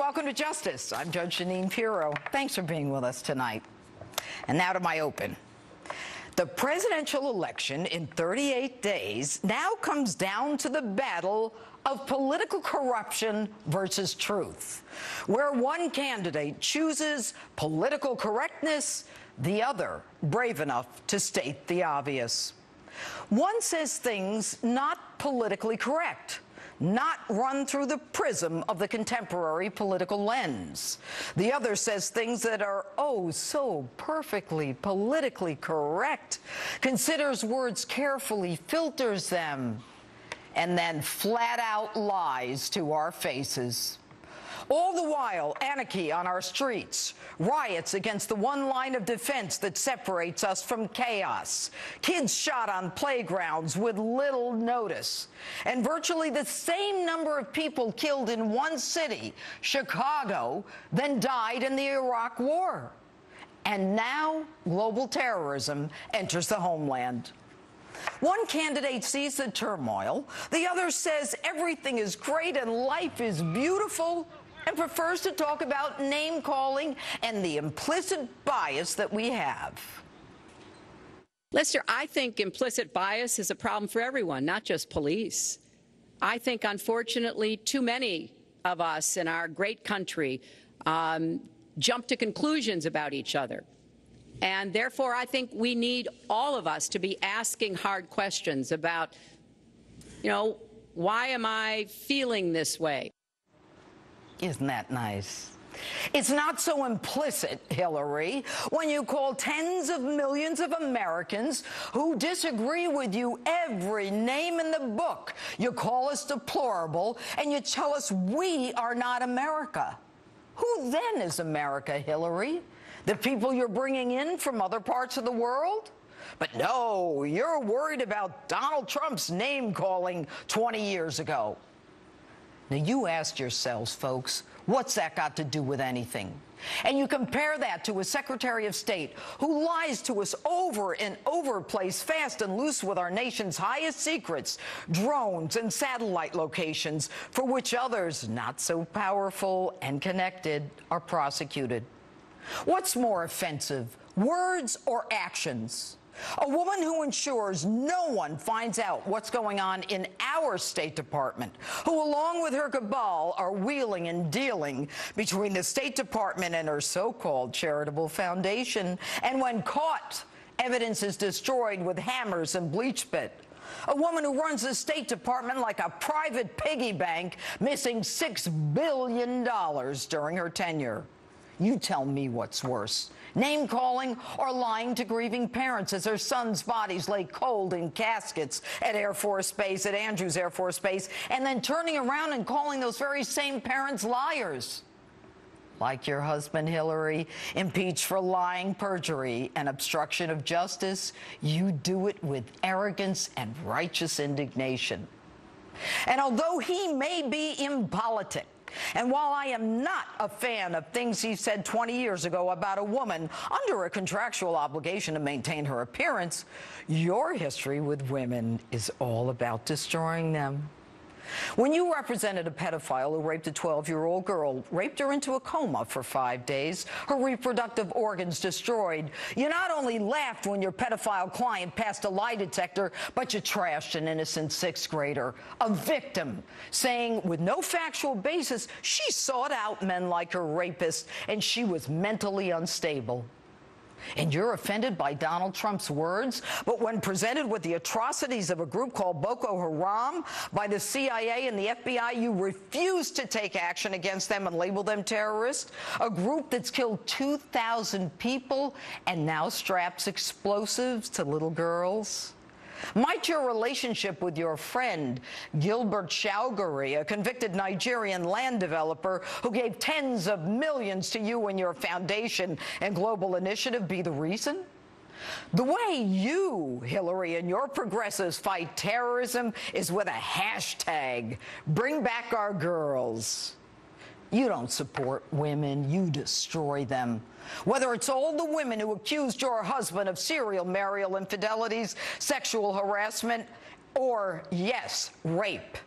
welcome to Justice. I'm Judge Jeanine Pirro. Thanks for being with us tonight. And now to my open. The presidential election in 38 days now comes down to the battle of political corruption versus truth, where one candidate chooses political correctness, the other brave enough to state the obvious. One says things not politically correct, not run through the prism of the contemporary political lens. The other says things that are, oh, so perfectly politically correct, considers words carefully, filters them, and then flat out lies to our faces. All the while, anarchy on our streets, riots against the one line of defense that separates us from chaos, kids shot on playgrounds with little notice, and virtually the same number of people killed in one city, Chicago, than died in the Iraq War. And now global terrorism enters the homeland. One candidate sees the turmoil, the other says everything is great and life is beautiful, and prefers to talk about name-calling and the implicit bias that we have. Lester, I think implicit bias is a problem for everyone, not just police. I think, unfortunately, too many of us in our great country jump to conclusions about each other. And therefore, I think we need all of us to be asking hard questions about, why am I feeling this way? Isn't that nice? It's not so implicit, Hillary, when you call tens of millions of Americans who disagree with you every name in the book. You call us deplorable, and you tell us we are not America. Who then is America, Hillary? The people you're bringing in from other parts of the world? But no, you're worried about Donald Trump's name-calling 20 years ago. Now, you asked yourselves, folks, what's that got to do with anything? And you compare that to a Secretary of State who lies to us over and over, plays fast and loose with our nation's highest secrets, drones and satellite locations, for which others, not so powerful and connected, are prosecuted. What's more offensive, words or actions? A woman who ensures no one finds out what's going on in our State Department, who, along with her cabal, are wheeling and dealing between the State Department and her so-called charitable foundation, and when caught, evidence is destroyed with hammers and bleach spit. A woman who runs the State Department like a private piggy bank, missing $6 billion during her tenure. You tell me what's worse, name-calling or lying to grieving parents as their sons' bodies lay cold in caskets at Air Force Base, at Andrews Air Force Base, and then turning around and calling those very same parents liars. Like your husband, Hillary, impeached for lying, perjury, and obstruction of justice, you do it with arrogance and righteous indignation. And although he may be impolitic, and while I am not a fan of things he said 20 years ago about a woman under a contractual obligation to maintain her appearance, your history with women is all about destroying them. When you represented a pedophile who raped a 12-year-old girl, raped her into a coma for 5 days, her reproductive organs destroyed, you not only laughed when your pedophile client passed a lie detector, but you trashed an innocent sixth grader, a victim, saying with no factual basis she sought out men like her rapist and she was mentally unstable. And you're offended by Donald Trump's words, but when presented with the atrocities of a group called Boko Haram by the CIA and the FBI, you refuse to take action against them and label them terrorists, a group that's killed 2,000 people and now straps explosives to little girls. Might your relationship with your friend, Gilbert Chowdhury, a convicted Nigerian land developer who gave tens of millions to you and your foundation and global initiative, be the reason? The way you, Hillary, and your progressives fight terrorism is with a hashtag, Bring Back Our Girls. You don't support women, you destroy them. Whether it's all the women who accused your husband of serial marital infidelities, sexual harassment, or, yes, rape.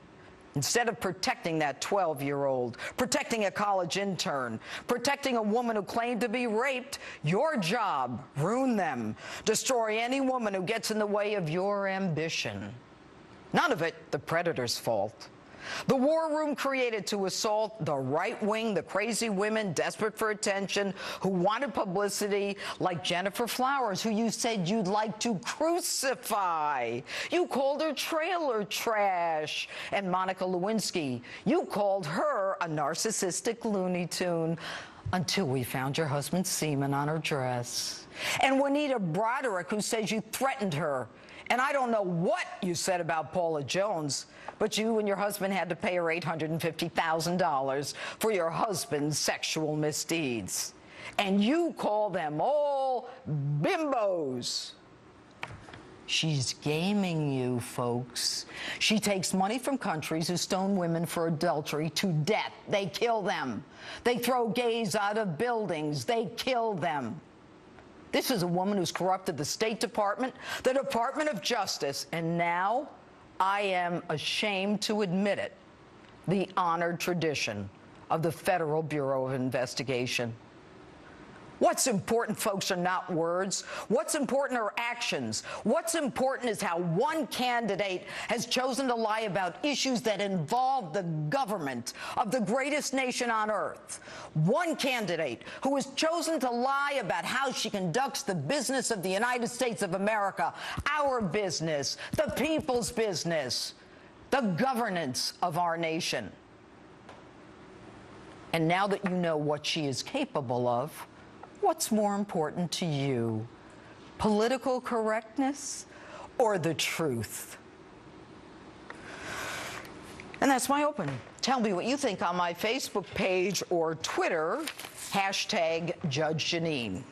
Instead of protecting that 12-year-old, protecting a college intern, protecting a woman who claimed to be raped, your job, ruin them. Destroy any woman who gets in the way of your ambition. None of it the predator's fault. The war room created to assault the right wing, the crazy women desperate for attention, who wanted publicity, like Jennifer Flowers, who you said you'd like to crucify. You called her trailer trash. And Monica Lewinsky, you called her a narcissistic Looney Tune, until we found your husband's semen on her dress. And Juanita Broderick, who says you threatened her. And I don't know what you said about Paula Jones, but you and your husband had to pay her $850,000 for your husband's sexual misdeeds. And you call them all bimbos. She's gaming you, folks. She takes money from countries who stone women for adultery to death. They kill them. They throw gays out of buildings. They kill them. This is a woman who's corrupted the State Department, the Department of Justice, and now, I am ashamed to admit it, the honored tradition of the Federal Bureau of Investigation. What's important, folks, are not words. What's important are actions. What's important is how one candidate has chosen to lie about issues that involve the government of the greatest nation on earth. One candidate who has chosen to lie about how she conducts the business of the United States of America, our business, the people's business, the governance of our nation. And now that you know what she is capable of, what's more important to you, political correctness or the truth? And that's my open. Tell me what you think on my Facebook page or Twitter, #Judge Jeanine.